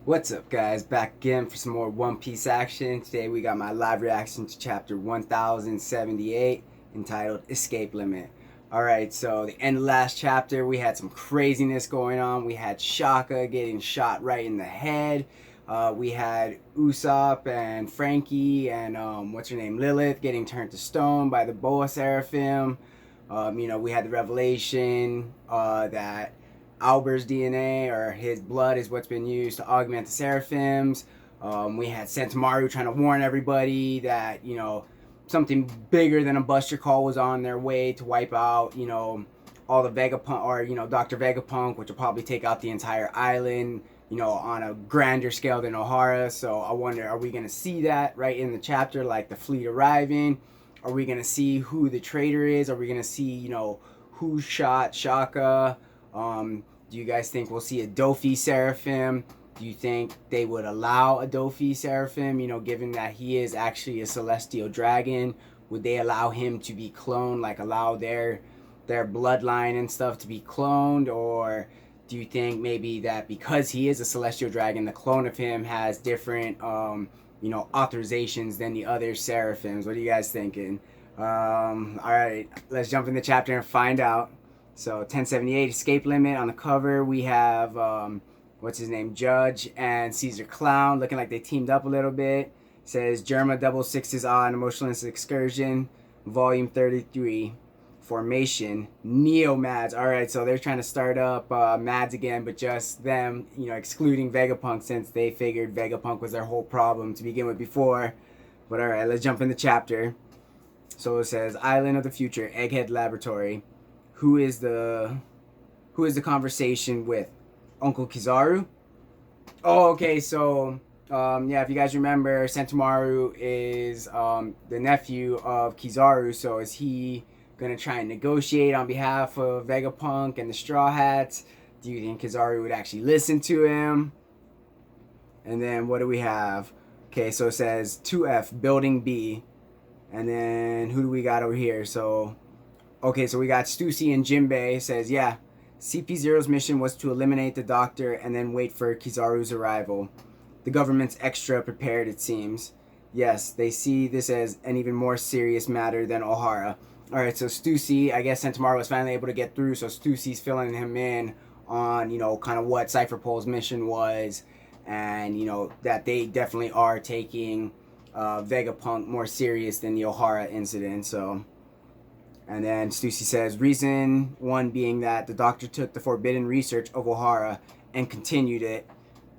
What's up, guys? Back again for some more One Piece action. Today we got my live reaction to chapter 1078 entitled Escape Limit. Alright, so the end of last chapter, we had some craziness going on. We had Shaka getting shot right in the head. We had Usopp and Frankie and what's her name, Lilith, getting turned to stone by the Boa Seraphim. We had the revelation that Albert's DNA or his blood is what's been used to augment the Seraphims. We had Sentomaru trying to warn everybody that, something bigger than a Buster Call was on their way to wipe out, all the Vegapunk, or, Dr. Vegapunk, which will probably take out the entire island, on a grander scale than Ohara. So I wonder, are we going to see that right in the chapter, like the fleet arriving? Are we going to see who the traitor is? Are we going to see, who shot Shaka? Do you guys think we'll see a Dofi Seraphim? Do you think they would allow a Dofi Seraphim, given that he is actually a celestial dragon? Would they allow him to be cloned, like allow their bloodline and stuff to be cloned? Or do you think maybe that because he is a celestial dragon, the clone of him has different, authorizations than the other Seraphims? What are you guys thinking? All right, let's jump in the chapter and find out. So 1078 Escape Limit. On the cover we have what's his name, Judge and Caesar Clown, looking like they teamed up a little bit. It says Germa Double Sixes on Emotionless Excursion, Volume 33, Formation, Neo Mads. Alright, so they're trying to start up Mads again, but just them, excluding Vegapunk, since they figured Vegapunk was their whole problem to begin with before. But alright, let's jump in the chapter. So it says Island of the Future, Egghead Laboratory. Who is the conversation with? Uncle Kizaru? Oh, okay, so if you guys remember, Sentomaru is the nephew of Kizaru, so is he gonna try and negotiate on behalf of Vegapunk and the Strawhats? Do you think Kizaru would actually listen to him? And then what do we have? Okay, so it says 2F, Building B. And then who do we got over here? So okay, so we got Stussy and Jinbei. Says, yeah, CP0's mission was to eliminate the doctor and then wait for Kizaru's arrival. The government's extra prepared, it seems. Yes, they see this as an even more serious matter than Ohara. Alright, so Stussy, I guess Sentomaru was finally able to get through, so Stussy's filling him in on, kind of what Cipher Pol's mission was, and, that they definitely are taking Vegapunk more serious than the Ohara incident, so... And then Stussy says, reason one being that the doctor took the forbidden research of Ohara and continued it.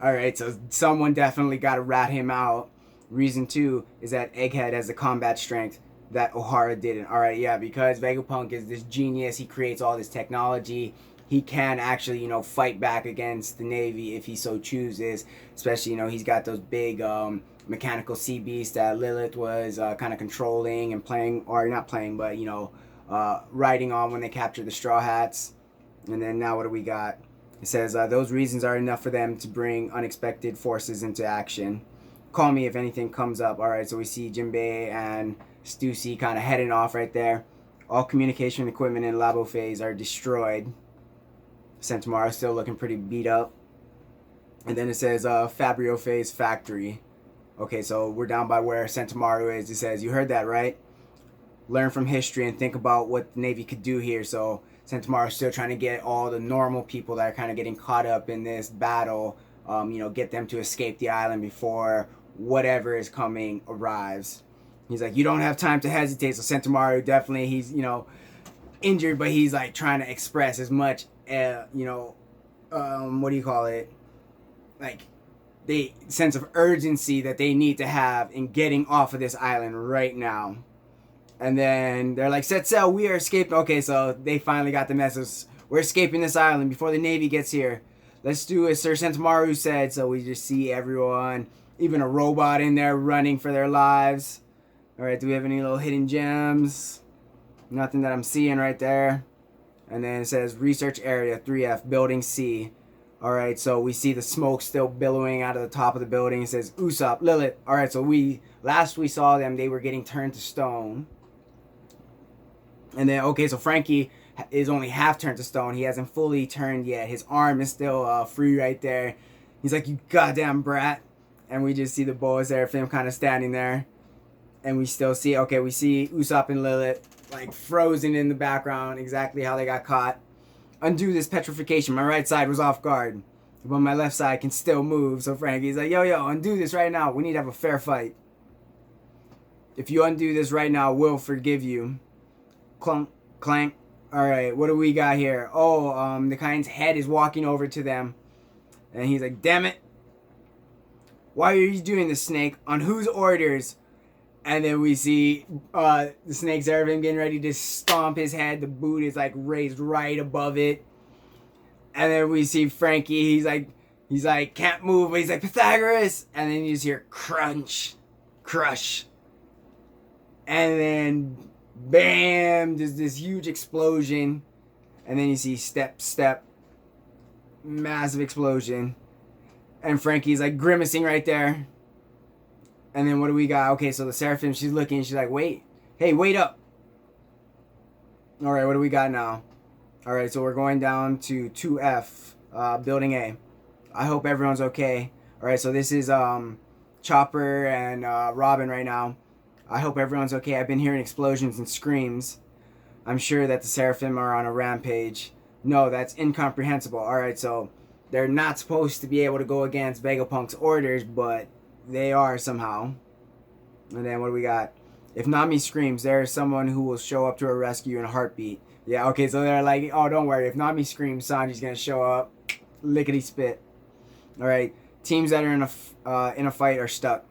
Alright, so someone definitely got to rat him out. Reason two is that Egghead has the combat strength that Ohara didn't. Alright, yeah, because Vegapunk is this genius, he creates all this technology. He can actually, fight back against the Navy if he so chooses. Especially, he's got those big mechanical sea beasts that Lilith was kind of controlling and playing, or not playing, but, riding on when they captured the Strawhats. And then now what do we got? It says, those reasons are enough for them to bring unexpected forces into action. Call me if anything comes up. Alright, so we see Jinbei and Stussy kind of heading off right there. All communication equipment in Labo Phase are destroyed. Sentomaru still looking pretty beat up. And then it says, Fabrio Phase Factory. Okay, so we're down by where Sentomaru is. It says, you heard that, right? Learn from history and think about what the Navy could do here. So Sentomaru's still trying to get all the normal people that are kind of getting caught up in this battle, get them to escape the island before whatever is coming arrives. He's like, you don't have time to hesitate. So Sentomaru definitely, he's, injured, but he's like trying to express as much, what do you call it? Like, the sense of urgency that they need to have in getting off of this island right now. And then they're like, set sail, we are escaping. Okay, so they finally got the message. We're escaping this island before the Navy gets here. Let's do as Sir Sentomaru said. So we just see everyone, even a robot in there running for their lives. Alright, do we have any little hidden gems? Nothing that I'm seeing right there. And then it says research area 3F, building C. Alright, so we see the smoke still billowing out of the top of the building. It says Usopp, Lilith. Alright, so last we saw them, they were getting turned to stone. And then, okay, so Frankie is only half turned to stone. He hasn't fully turned yet. His arm is still free right there. He's like, you goddamn brat. And we just see the boa Seraphim kind of standing there. And we still see, okay, we see Usopp and Lilith like frozen in the background, exactly how they got caught. Undo this petrification. My right side was off guard, but my left side can still move. So Frankie's like, yo, undo this right now. We need to have a fair fight. If you undo this right now, we'll forgive you. Clunk, clank. All right, what do we got here? Oh, the Kind's head is walking over to them. And he's like, damn it. Why are you doing this, Snake? On whose orders? And then we see the Snake Seraphim getting ready to stomp his head. The boot is like raised right above it. And then we see Frankie. He's like, can't move. But he's like, Pythagoras. And then you just hear crunch, crush. And then bam, there's this huge explosion. And then you see step, massive explosion. And Frankie's like grimacing right there. And then what do we got? Okay, so the Seraphim, she's looking. She's like, wait. Hey, wait up. All right, what do we got now? All right, so we're going down to 2F, Building A. I hope everyone's okay. All right, so this is Chopper and Robin right now. I hope everyone's okay. I've been hearing explosions and screams. I'm sure that the Seraphim are on a rampage. No, that's incomprehensible. All right, so they're not supposed to be able to go against Vegapunk's orders, but they are somehow. And then what do we got? If Nami screams, there is someone who will show up to her rescue in a heartbeat. Yeah, okay, so they're like, oh, don't worry. If Nami screams, Sanji's going to show up. Lickety spit. All right, teams that are in a fight are stuck.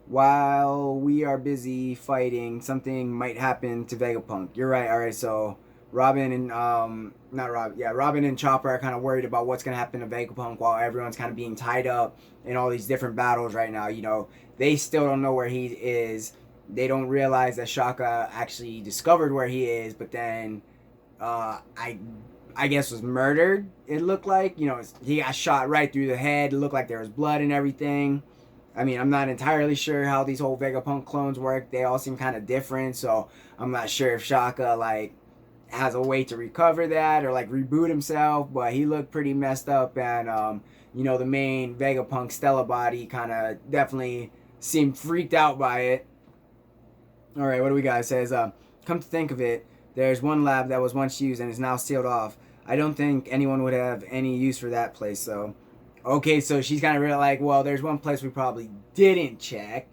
While we are busy fighting, something might happen to Vegapunk. You're right. All right, so Robin and Robin and Chopper are kind of worried about what's gonna happen to Vegapunk while everyone's kind of being tied up in all these different battles right now. You know, they still don't know where he is. They don't realize that Shaka actually discovered where he is, but then I guess was murdered. It looked like, you know, he got shot right through the head. It looked like there was blood and everything. I mean, I'm not entirely sure how these whole Vegapunk clones work. They all seem kind of different, so I'm not sure if Shaka like has a way to recover that or like reboot himself, but he looked pretty messed up. And you know, the main Vegapunk Stella body kind of definitely seemed freaked out by it. All right, what do we got? It says, come to think of it, there's one lab that was once used and is now sealed off. I don't think anyone would have any use for that place, though. Okay, so she's kind of really like, well, there's one place we probably didn't check.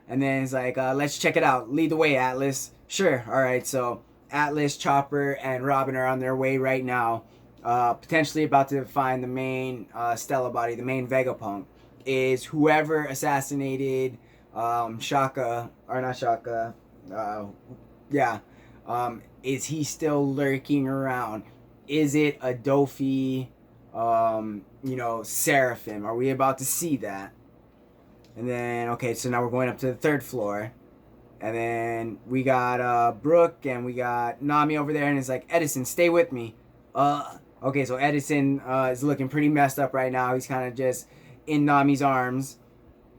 And then it's like, let's check it out. Lead the way, Atlas. Sure. All right, so Atlas, Chopper, and Robin are on their way right now. Potentially about to find the main Stella body, the main Vegapunk. Is whoever assassinated Shaka, or not Shaka, is he still lurking around? Is it a Dofi, you know, Seraphim? Are we about to see that? And then, okay, so now we're going up to the 3rd floor. And then we got Brooke and we got Nami over there. And it's like, Edison, stay with me. Okay, so Edison is looking pretty messed up right now. He's kind of just in Nami's arms.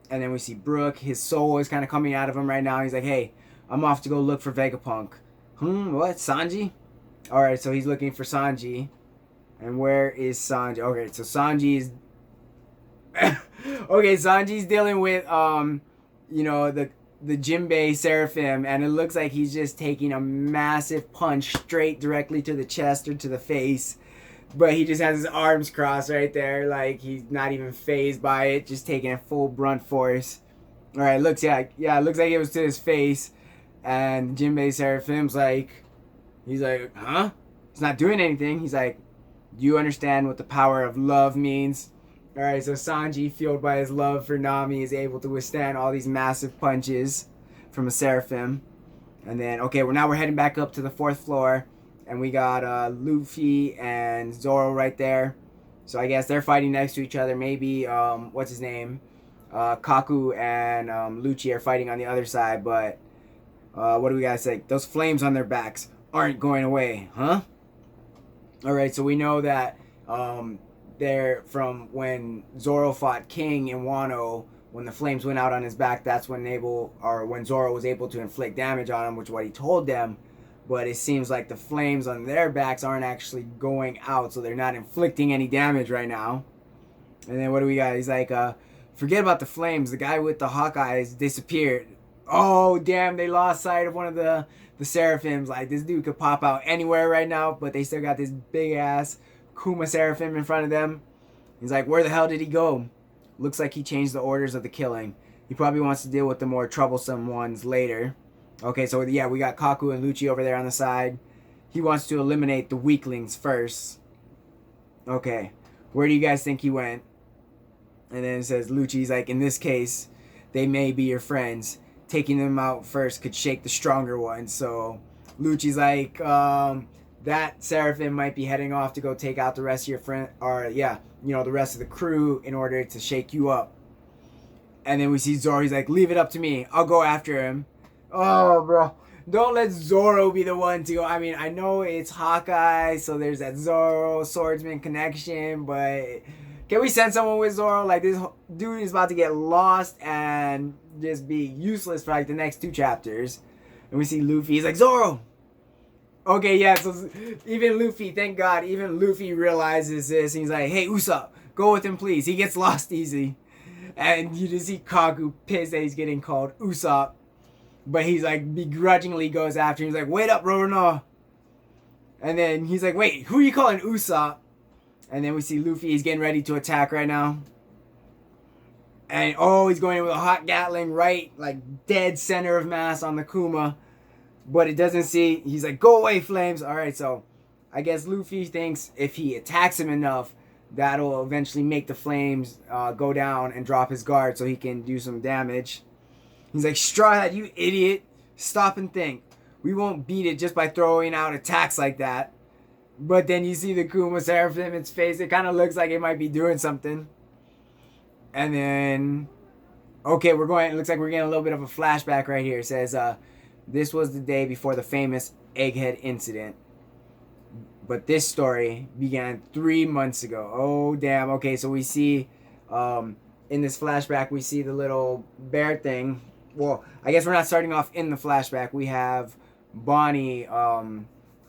And then we see Brooke. His soul is kind of coming out of him right now. He's like, hey, I'm off to go look for Vegapunk. What? Sanji? All right, so he's looking for Sanji. And where is Sanji? Okay, so Sanji is... okay, Sanji's dealing with, you know, the Jinbei Seraphim. And it looks like he's just taking a massive punch straight directly to the chest or to the face. But he just has his arms crossed right there. Like, he's not even fazed by it. Just taking a full brunt force. All right, it looks like it was to his face. And Jinbei Seraphim's like... He's like, huh? He's not doing anything. He's like, do you understand what the power of love means? All right, so Sanji, fueled by his love for Nami, is able to withstand all these massive punches from a Seraphim. And then, okay, we're heading back up to the 4th floor. And we got Luffy and Zoro right there. So I guess they're fighting next to each other. Maybe, what's his name? Kaku and Lucci are fighting on the other side. But what do we got to say? Those flames on their backs aren't going away, huh? All right, so we know that they're from when Zoro fought King in Wano, when the flames went out on his back, that's when when Zoro was able to inflict damage on him, which is what he told them. But it seems like the flames on their backs aren't actually going out, so they're not inflicting any damage right now. And then what do we got? He's like, forget about the flames. The guy with the hawk eyes disappeared. Oh, damn, they lost sight of one of the Seraphims. Like, this dude could pop out anywhere right now, but they still got this big-ass Kuma Seraphim in front of them. He's like, where the hell did he go? Looks like he changed the orders of the killing. He probably wants to deal with the more troublesome ones later. Okay, so yeah, we got Kaku and Lucci over there on the side. He wants to eliminate the weaklings first. Okay, where do you guys think he went? And then it says, Lucci's like, in this case, they may be your friends. Taking them out first could shake the stronger ones. So Lucci's like, that Seraphim might be heading off to go take out the rest of your friend, or yeah, you know, the rest of the crew in order to shake you up. And then we see Zoro. He's like, leave it up to me. I'll go after him. Oh, bro. Don't let Zoro be the one to go. I mean, I know it's Hawkeye, so there's that Zoro swordsman connection, but can we send someone with Zoro? Like, this dude is about to get lost and just be useless for like the next 2 chapters. And we see Luffy. He's like, Zoro! Okay, yeah, so even Luffy, thank God, even Luffy realizes this. And he's like, hey, Usopp, go with him, please. He gets lost easy. And you just see Kaku pissed that he's getting called Usopp. But he's like, begrudgingly goes after him. He's like, wait up, Roronoa. And then he's like, wait, who are you calling Usopp? And then we see Luffy, he's getting ready to attack right now. And, oh, he's going in with a hot Gatling right, like, dead center of mass on the Kuma. But it doesn't see, he's like, go away, Flames. Alright, so I guess Luffy thinks if he attacks him enough, that'll eventually make the Flames go down and drop his guard so he can do some damage. He's like, Strawhat, you idiot. Stop and think. We won't beat it just by throwing out attacks like that. But then you see the Kuma Seraphim, its face, it kind of looks like it might be doing something. And then, okay, it looks like we're getting a little bit of a flashback right here. It says, this was the day before the famous Egghead incident. But this story began 3 months ago. Oh, damn. Okay, so we see, in this flashback, we see the little bear thing. Well, I guess we're not starting off in the flashback. We have Bonnie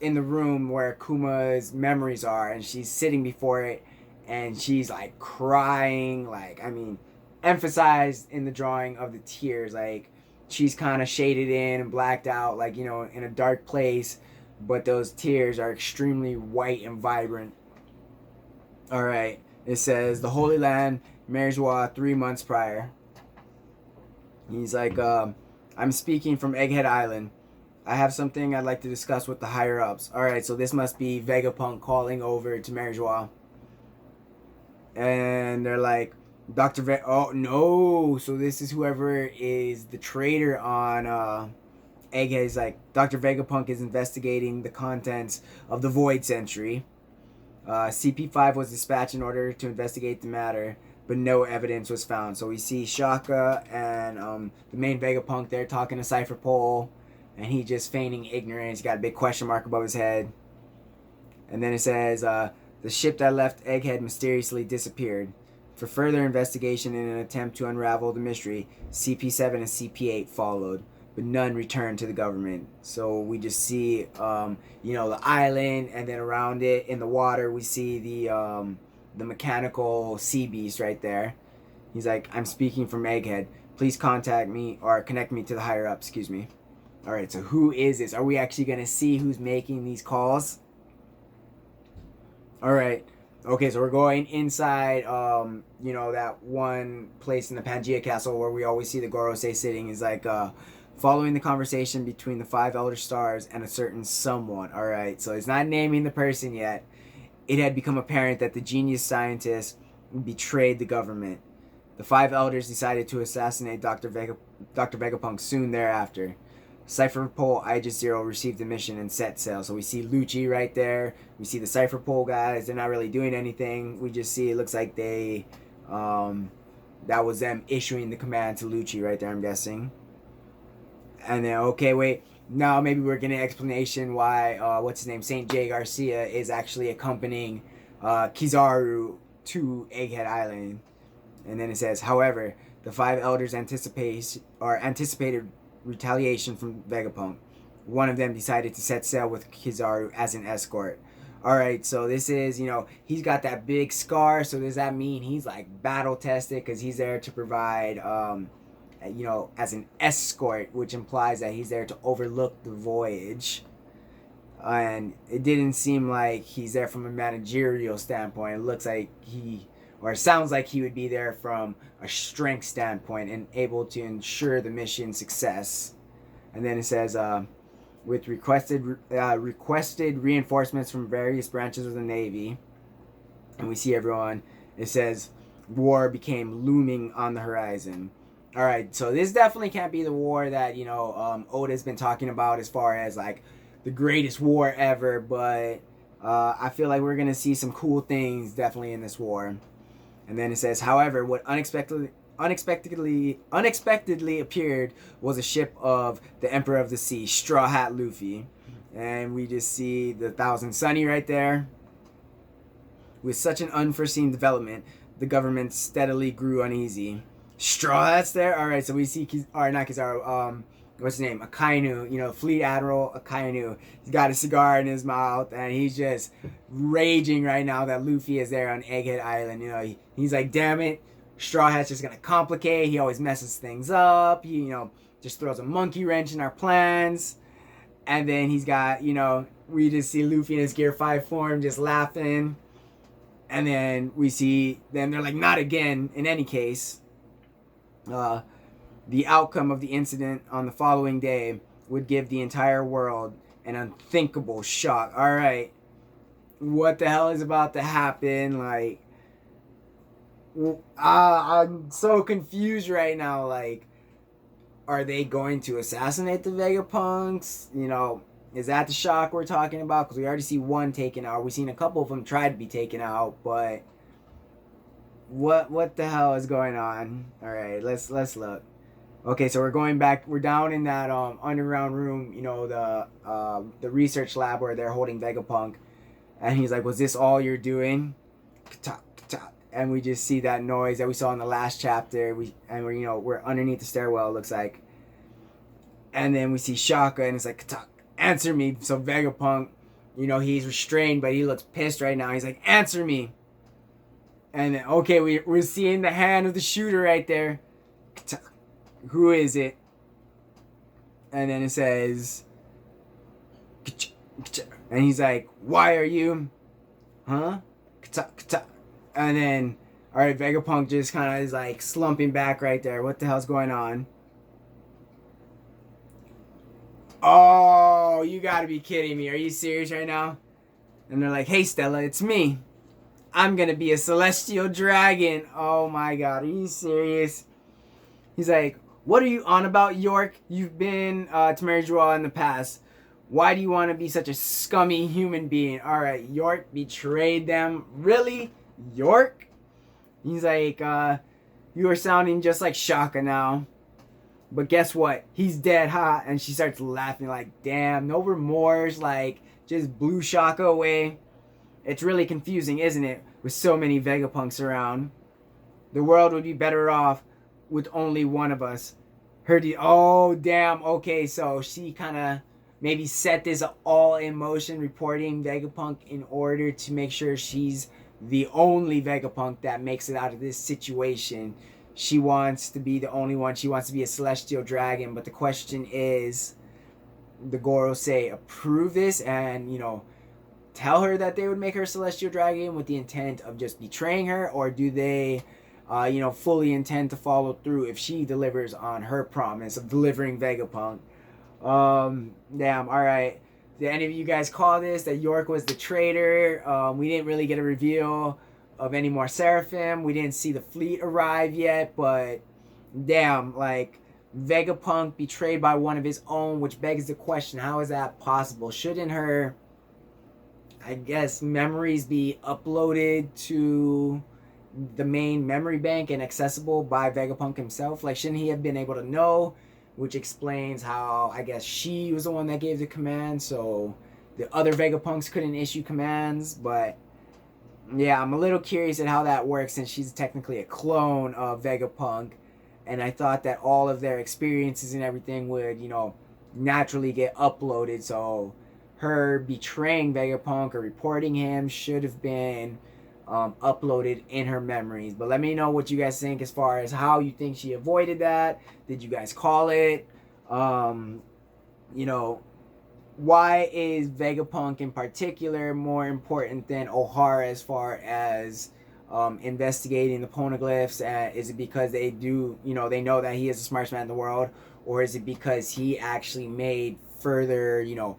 in the room where Kuma's memories are, and she's sitting before it, and she's like crying. Like, I mean, emphasized in the drawing of the tears. Like, she's kind of shaded in and blacked out, like, you know, in a dark place, but those tears are extremely white and vibrant. All right, it says the Holy Land, Marijois, 3 months prior. He's like, I'm speaking from Egghead Island. I have something I'd like to discuss with the higher-ups. Alright, so this must be Vegapunk calling over to Marijois. And they're like, oh, no. So this is whoever is the traitor on Egghead. Is like, Dr. Vegapunk is investigating the contents of the Void Century. CP5 was dispatched in order to investigate the matter, but no evidence was found. So we see Shaka and the main Vegapunk there talking to Cipher Pol, and he just feigning ignorance. He got a big question mark above his head. And then it says, the ship that left Egghead mysteriously disappeared. For further investigation in an attempt to unravel the mystery, CP7 and CP8 followed, but none returned to the government. So we just see, you know, the island, and then around it in the water we see the mechanical sea beast right there. He's like, I'm speaking from Egghead. Please contact me or connect me to the higher up. Excuse me. All right, so who is this? Are we actually going to see who's making these calls? All right. Okay, so we're going inside, you know, that one place in the Pangea Castle where we always see the Gorosei sitting. Is like, following the conversation between the 5 Elder Stars and a certain someone. All right, so it's not naming the person yet. It had become apparent that the genius scientist betrayed the government. The 5 elders decided to assassinate Dr. Vegapunk soon thereafter. Cipher Pol Aegis Zero received the mission and set sail. So we see Lucci right there. We see the Cipher Pol guys. They're not really doing anything. We just see it looks like they, that was them issuing the command to Lucci right there, I'm guessing. And then, okay, wait. Now maybe we're getting an explanation why, what's his name, St. J. Garcia is actually accompanying Kizaru to Egghead Island. And then it says, however, the 5 elders anticipated retaliation from Vegapunk. One of them decided to set sail with Kizaru as an escort. All right, so this is, he's got that big scar. So does that mean he's like battle tested? Because he's there to provide, as an escort, which implies that he's there to overlook the voyage. And it didn't seem like he's there from a managerial standpoint. It looks like or it sounds like he would be there from a strength standpoint and able to ensure the mission success. And then it says, with requested reinforcements from various branches of the Navy. And we see everyone. It says, war became looming on the horizon. All right, so this definitely can't be the war that, Oda's been talking about as far as, like, the greatest war ever. But I feel like we're going to see some cool things definitely in this war. And then it says, however, what unexpectedly appeared was a ship of the Emperor of the Sea, Straw Hat Luffy. And we just see the Thousand Sunny right there. With such an unforeseen development, the government steadily grew uneasy. Straw Hat's there? Alright, so we see, not Kizaru, what's his name? Akainu, Fleet Admiral Akainu. He's got a cigar in his mouth, and he's just raging right now that Luffy is there on Egghead Island. He's like, damn it, Straw Hat's just gonna complicate. He always messes things up. He, just throws a monkey wrench in our plans. And then he's got, we just see Luffy in his Gear 5 form just laughing. And then we see them, they're like, not again, in any case. The outcome of the incident on the following day would give the entire world an unthinkable shock. All right, what the hell is about to happen? Like, I'm so confused right now. Like, are they going to assassinate the Vegapunks? Is that the shock we're talking about? Because we already see one taken out. We've seen a couple of them try to be taken out, but what the hell is going on? All right, let's look. Okay, so we're going back. We're down in that underground room, the research lab where they're holding Vegapunk. And he's like, was this all you're doing? And we just see that noise that we saw in the last chapter. We're underneath the stairwell, it looks like. And then we see Shaka, and it's like, answer me. So Vegapunk, he's restrained, but he looks pissed right now. He's like, answer me. And then, okay, we're seeing the hand of the shooter right there. Who is it? And then it says, and he's like, why are you? Huh? And then, alright, Vegapunk just kind of is like slumping back right there. What the hell's going on? Oh, you gotta be kidding me. Are you serious right now? And they're like, hey Stella, it's me. I'm gonna be a celestial dragon. Oh my god, are you serious? He's like, what are you on about, York? You've been to Mary Joelle in the past. Why do you want to be such a scummy human being? Alright, York betrayed them. Really? York? He's like, you are sounding just like Shaka now. But guess what? He's dead, huh? And she starts laughing like, damn, no remorse. Like, just blew Shaka away. It's really confusing, isn't it? With so many Vegapunks around. The world would be better off with only one of us. Oh, damn. Okay, so she kind of maybe set this all in motion, reporting Vegapunk in order to make sure she's the only Vegapunk that makes it out of this situation. She wants to be the only one. She wants to be a celestial dragon. But the question is, the Gorosei approve this and, tell her that they would make her a celestial dragon with the intent of just betraying her? Or do they, fully intend to follow through if she delivers on her promise of delivering Vegapunk? Damn, alright. Did any of you guys call this that York was the traitor? We didn't really get a reveal of any more Seraphim. We didn't see the fleet arrive yet, but damn, like, Vegapunk betrayed by one of his own, which begs the question, how is that possible? Shouldn't her, I guess, memories be uploaded to the main memory bank and accessible by Vegapunk himself? Like, shouldn't he have been able to know? Which explains how, I guess, she was the one that gave the command, so the other Vegapunks couldn't issue commands. But yeah, I'm a little curious at how that works, since she's technically a clone of Vegapunk. And I thought that all of their experiences and everything would, naturally get uploaded, so her betraying Vegapunk or reporting him should have been uploaded in her memories. But let me know what you guys think as far as how you think she avoided that. Did you guys call it? You know, why is Vegapunk in particular more important than O'Hara as far as investigating the poneglyphs? Is it because they do, you know, they know that he is the smartest man in the world, or is it because he actually made further, you know,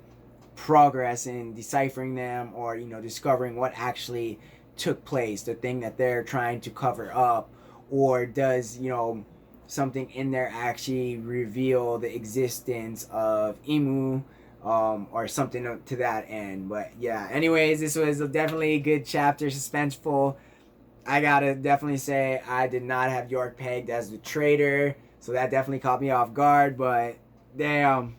progress in deciphering them, or, you know, discovering what actually took place, the thing that they're trying to cover up? Or does, you know, something in there actually reveal the existence of Imu, or something to that end? But yeah, anyways, this was definitely a good chapter, suspenseful. I gotta definitely say I did not have York pegged as the traitor, so that definitely caught me off guard. But damn,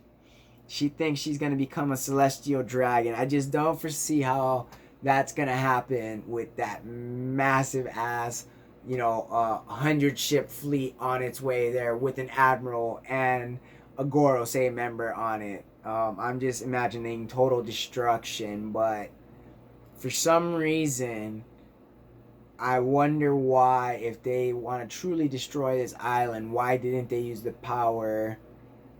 she thinks she's gonna become a celestial dragon. I just don't foresee how that's gonna happen with that massive ass, you know, 100-ship fleet on its way there with an admiral and a Gorosei member on it. I'm just imagining total destruction. But for some reason, I wonder why, if they want to truly destroy this island, why didn't they use the power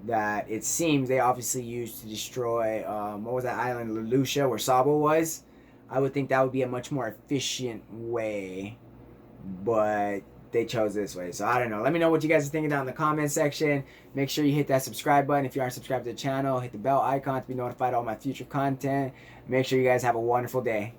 that it seems they obviously used to destroy, what was that island, Leloucha, where Sabo was? I would think that would be a much more efficient way, but they chose this way. So I don't know. Let me know what you guys are thinking down in the comment section. Make sure you hit that subscribe button if you aren't subscribed to the channel. Hit the bell icon to be notified of all my future content. Make sure you guys have a wonderful day.